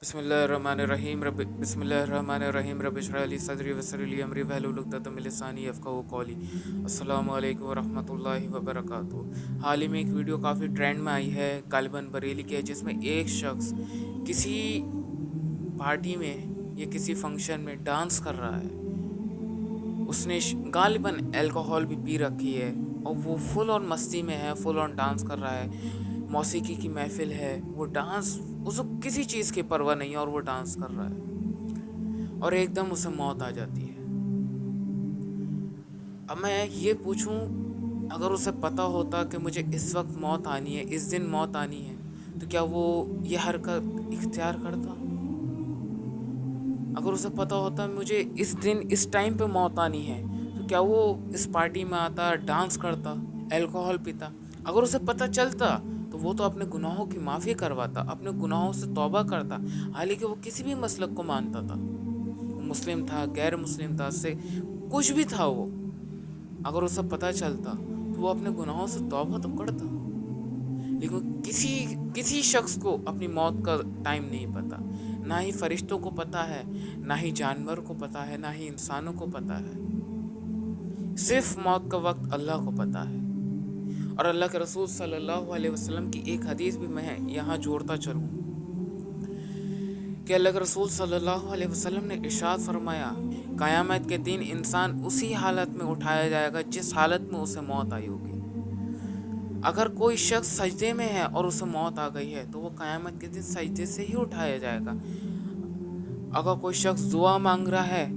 बिस्मिल्लाहिर्रहमानिर्रहीम रब इश्रह ली सदरी वयस्सिर ली अमरी वहलुल उक़दतम मिन लिसानी यफ़क़हू क़ौली। अस्सलामु अलैकुम वरहमतुल्लाहि वबरकातुहू। हाल ही में एक वीडियो काफ़ी ट्रेंड में आई है, गालिबन बरेली की है, जिसमें एक शख्स किसी पार्टी में या किसी फंक्शन में डांस कर रहा है। उसने गालिबन अल्कोहल भी पी रखी है और वो फुल ऑन मस्ती में है, फुल ऑन डांस कर रहा है। मौसीकी की महफिल है, वो डांस, उसको किसी चीज़ की परवाह नहीं है और वो डांस कर रहा है और एकदम उसे मौत आ जाती है। अब मैं ये पूछूं, अगर उसे पता होता कि मुझे इस वक्त मौत आनी है, इस दिन मौत आनी है, तो क्या वो ये हरकत इख्तियार करता? अगर उसे पता होता मुझे इस दिन इस टाइम पे मौत आनी है, तो क्या वो इस पार्टी में आता, डांस करता, अल्कोहल पीता? अगर उसे पता चलता तो वो तो अपने गुनाहों की माफ़ी करवाता, अपने गुनाहों से तौबा करता। हालांकि वो किसी भी मसलक को मानता था, वो मुस्लिम था, गैर मुस्लिम था, से कुछ भी था वो। अगर उसे पता चलता तो वो अपने गुनाहों से तौबा तो करता। लेकिन किसी शख्स को अपनी मौत का टाइम नहीं पता। ना ही फरिश्तों को पता है, ना ही जानवर को पता है, ना ही इंसानों को पता है। सिर्फ मौत का वक्त अल्लाह को पता है। और अल्लाह के रसूल सल्लल्लाहु अलैहि वसल्लम की एक हदीस भी मैं यहाँ जोड़ता चलूँ कि अल्लाह के रसूल सल्लल्लाहु अलैहि वसल्लम ने इरशाद फरमाया, क़यामत के दिन इंसान उसी हालत में उठाया जाएगा जिस हालत में उसे मौत आई होगी। अगर कोई शख्स सजदे में है और उसे मौत आ गई है तो वो क़यामत के दिन सजदे से ही उठाया जाएगा। अगर कोई शख्स दुआ मांग रहा है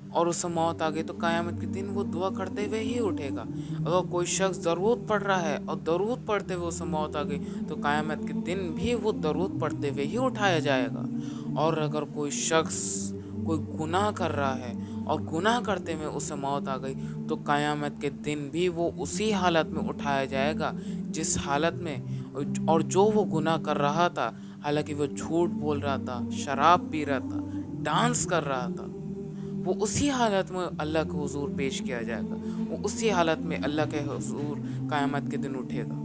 और उसे मौत आ गई तो क़यामत के दिन वो दुआ करते हुए ही उठेगा। अगर कोई शख्स दरूद पढ़ रहा है और दरूद पढ़ते हुए उसे मौत आ गई तो क़यामत के दिन भी वो दरूद पढ़ते हुए ही उठाया जाएगा। और अगर कोई शख्स कोई गुनाह कर रहा है और गुनाह करते हुए उसे मौत आ गई तो क़यामत के दिन भी वो उसी हालत में उठाया जाएगा जिस हालत में, और जो वो गुनाह कर रहा था, हालांकि वो झूठ बोल रहा था, शराब पी रहा था, डांस कर रहा था, वो उसी हालत में अल्लाह के हुजूर पेश किया जाएगा। वो उसी हालत में अल्लाह के हुजूर क़यामत के दिन उठेगा।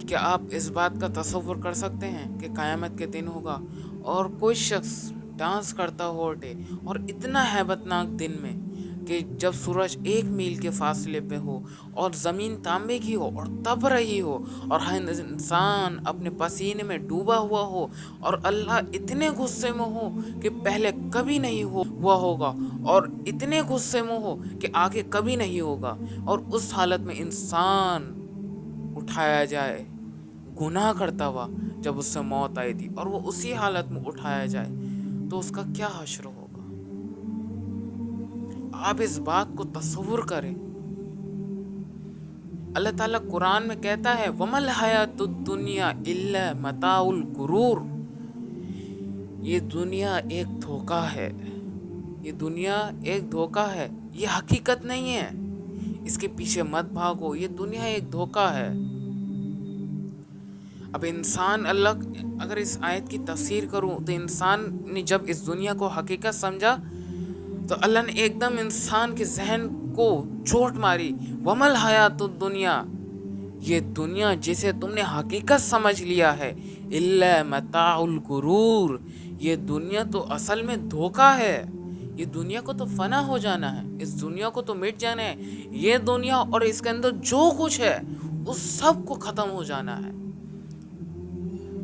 क्या आप इस बात का तसव्वुर कर सकते हैं कि क़यामत के दिन होगा और कोई शख्स डांस करता हुआ उठे, और इतना हैबतनाक दिन में कि जब सूरज 1 मील के फासले पे हो और ज़मीन तांबे की हो और तप रही हो और हर इंसान अपने पसीने में डूबा हुआ हो और अल्लाह इतने गुस्से में हो कि पहले कभी नहीं हुआ होगा और इतने गुस्से में हो कि आगे कभी नहीं होगा, और उस हालत में इंसान उठाया जाए गुनाह करता हुआ जब उससे मौत आई थी और वो उसी हालत में उठाया जाए, तो उसका क्या हश्र होगा? आप इस बात को तसव्वुर करें। अल्लाह ताला कुरान में कहता है, वमल हयातुद दुनिया इल्ला मताउल गुरूर। ये दुनिया एक धोखा है, ये दुनिया एक धोखा है, ये हकीकत नहीं है। इसके पीछे मत भागो, ये दुनिया एक धोखा है। अब इंसान, अल्लाह, अगर इस आयत की तफसीर करूं तो इंसान ने जब इस दुनिया को हकीकत समझा तो अल्लाह ने एकदम इंसान के जहन को चोट मारी। वमल हयातुद दुनिया, ये दुनिया जिसे तुमने हकीकत समझ लिया है, इल्ला मताउल गुरूर, ये दुनिया तो असल में धोखा है। ये दुनिया को तो फना हो जाना है, इस दुनिया को तो मिट जाना है। ये दुनिया और इसके अंदर जो कुछ है उस सब को ख़त्म हो जाना है।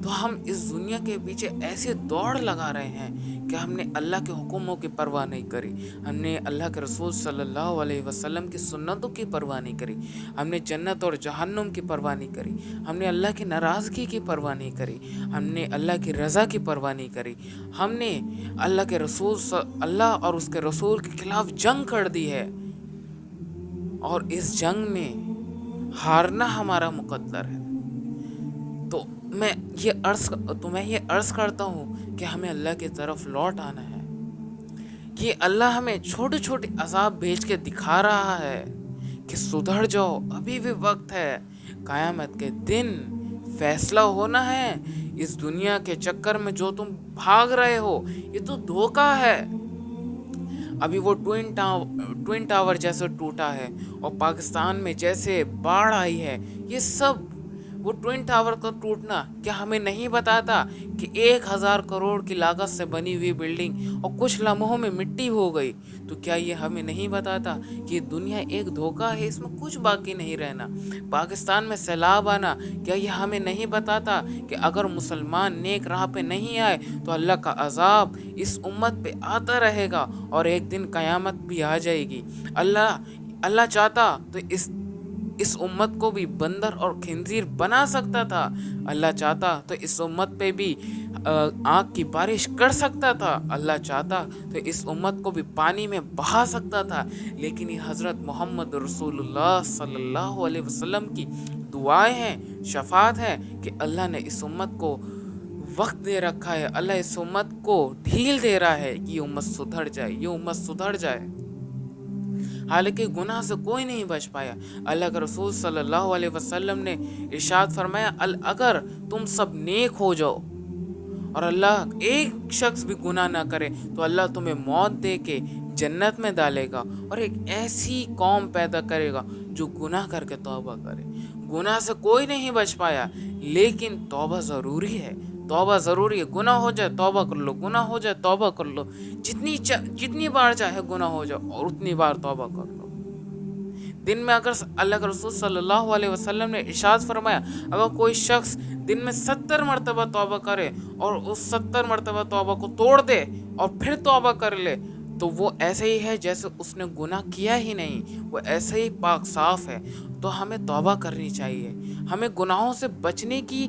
तो हम इस दुनिया के पीछे ऐसे दौड़ लगा रहे हैं कि हमने अल्लाह के हुक्मों की परवाह नहीं करी, हमने अल्लाह के रसूल सल्लल्लाहु अलैहि वसल्लम की सुन्नतों की परवाह नहीं करी, हमने जन्नत और जहन्नुम की परवाह नहीं करी, हमने अल्लाह की नाराज़गी की परवाह नहीं करी, हमने अल्लाह की रज़ा की परवाह नहीं करी, हमने अल्लाह और उसके रसूल के खिलाफ जंग कर दी है, और इस जंग में हारना हमारा मुकद्दर है। तो मैं ये अर्ज़ करता हूँ कि हमें अल्लाह की तरफ लौट आना है। कि अल्लाह हमें छोटे छोटे अज़ाब भेज के दिखा रहा है कि सुधर जाओ, अभी भी वक्त है। क़यामत के दिन फैसला होना है। इस दुनिया के चक्कर में जो तुम भाग रहे हो ये तो धोखा है। अभी वो ट्विन टावर जैसे टूटा है और पाकिस्तान में जैसे बाढ़ आई है, ये सब वो ट्विन टावर का टूटना क्या हमें नहीं बताता कि 1,000 करोड़ की लागत से बनी हुई बिल्डिंग और कुछ लम्हों में मिट्टी हो गई? तो क्या ये हमें नहीं बताता कि ये दुनिया एक धोखा है, इसमें कुछ बाकी नहीं रहना? पाकिस्तान में सैलाब आना क्या ये हमें नहीं बताता कि अगर मुसलमान नेक राह पे नहीं आए तो अल्लाह का अजाब इस उम्मत पे आता रहेगा और एक दिन कयामत भी आ जाएगी? अल्लाह अल्लाह चाहता तो इस उम्मत को भी बंदर और खिंजीर बना सकता था। अल्लाह चाहता तो इस उम्मत पे भी आग की बारिश कर सकता था। अल्लाह चाहता तो इस उम्मत को भी पानी में बहा सकता था। लेकिन ये हज़रत मोहम्मद रसूलुल्लाह सल्लल्लाहु अलैहि वसल्लम की दुआएं हैं, शफात है कि अल्लाह ने इस उम्मत को वक्त दे रखा है, अल्लाह इस उम्मत को ढील दे रहा है कि ये उम्मत सुधर जाए, ये उम्मत सुधर जाए। हालांकि गुनाह से कोई नहीं बच पाया। अल्लाह के रसूल सल्लल्लाहु अलैहि वसल्लम ने इरशाद फरमाया, अगर तुम सब नेक हो जाओ और अल्लाह एक शख्स भी गुनाह ना करे तो अल्लाह तुम्हें मौत दे के जन्नत में डालेगा और एक ऐसी कौम पैदा करेगा जो गुनाह करके तौबा करे। गुनाह से कोई नहीं बच पाया, लेकिन तौबा ज़रूरी है, तौबा ज़रूरी है। गुनाह हो जाए तौबा कर लो, गुनाह हो जाए तौबा कर लो, जितनी बार चाहे गुनाह हो जाए और उतनी बार तौबा कर लो। दिन में अगर अल्लाह के रसूल सल्लल्लाहु अलैहि वसल्लम ने इरशाद फरमाया, अगर कोई शख्स दिन में 70 मरतबा तौबा करे और उस 70 मरतबा तौबा को तोड़ दे और फिर तौबा कर ले तो वो ऐसे ही है जैसे उसने गुनाह किया ही नहीं, वो ऐसे ही पाक साफ है। तो हमें तौबा करनी चाहिए, हमें गुनाहों से बचने की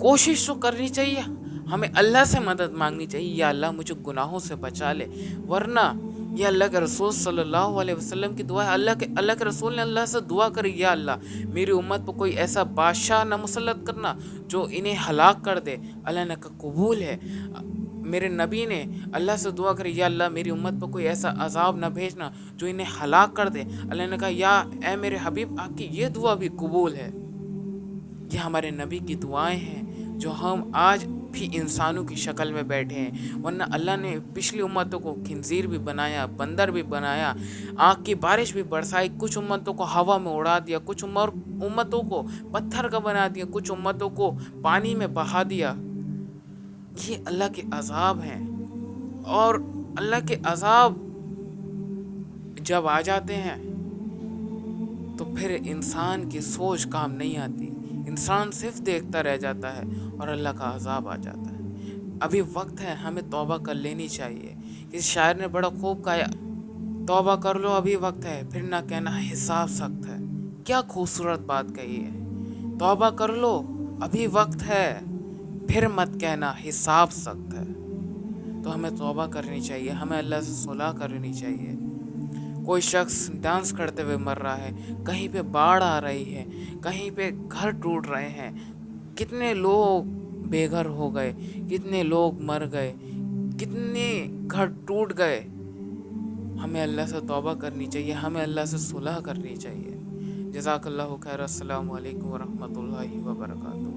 कोशिश तो करनी चाहिए, हमें अल्लाह से मदद मांगनी चाहिए, या अल्लाह मुझे गुनाहों से बचा ले। वरना ये अल्लाह के रसूल सल्लल्लाहु अलैहि वसल्लम की दुआ है। अल्लाह के रसूल ने अल्लाह से दुआ करी, या अल्लाह मेरी उम्मत पर कोई ऐसा बादशाह न मुसल्लत करना जो इन्हें हलाक कर दे। अल्लाह ने कहा कबूल है। मेरे नबी ने अल्लाह से दुआ करी, या अल्लाह मेरी उम्मत पर कोई ऐसा अजाब न भेजना जो इन्हें हलाक कर दे। अल्लाह ने कहा या ए मेरे हबीब आपकी ये दुआ भी कबूल है। ये हमारे नबी की दुआएं हैं जो हम आज भी इंसानों की शक्ल में बैठे हैं। वरना अल्लाह ने पिछली उम्मतों को खिंजीर भी बनाया, बंदर भी बनाया, आग की बारिश भी बरसाई, कुछ उम्मतों को हवा में उड़ा दिया, कुछ उम्मतों को पत्थर का बना दिया, कुछ उम्मतों को पानी में बहा दिया। ये अल्लाह के अजाब हैं और अल्लाह के अजाब जब आ जाते हैं तो फिर इंसान की सोच काम नहीं आती, इंसान सिर्फ देखता रह जाता है और अल्लाह का अजाब आ जाता है। अभी वक्त है, हमें तौबा कर लेनी चाहिए। इस शायर ने बड़ा खूब कहा, तौबा कर लो अभी वक्त है, फिर ना कहना हिसाब सख्त है। क्या खूबसूरत बात कही है। तौबा कर लो अभी वक्त है, फिर मत कहना हिसाब सख्त है। तो हमें तौबा करनी चाहिए, हमें अल्लाह से सुलह करनी चाहिए। कोई शख्स डांस करते हुए मर रहा है, कहीं पे बाढ़ आ रही है, कहीं पे घर टूट रहे हैं, कितने लोग बेघर हो गए, कितने लोग मर गए, कितने घर टूट गए। हमें अल्लाह से तौबा करनी चाहिए, हमें अल्लाह से सुलह करनी चाहिए। जज़ाकल्लाहु खैर। अस्सलामु अलैकुम व रहमतुल्लाहि व बरकातुहू।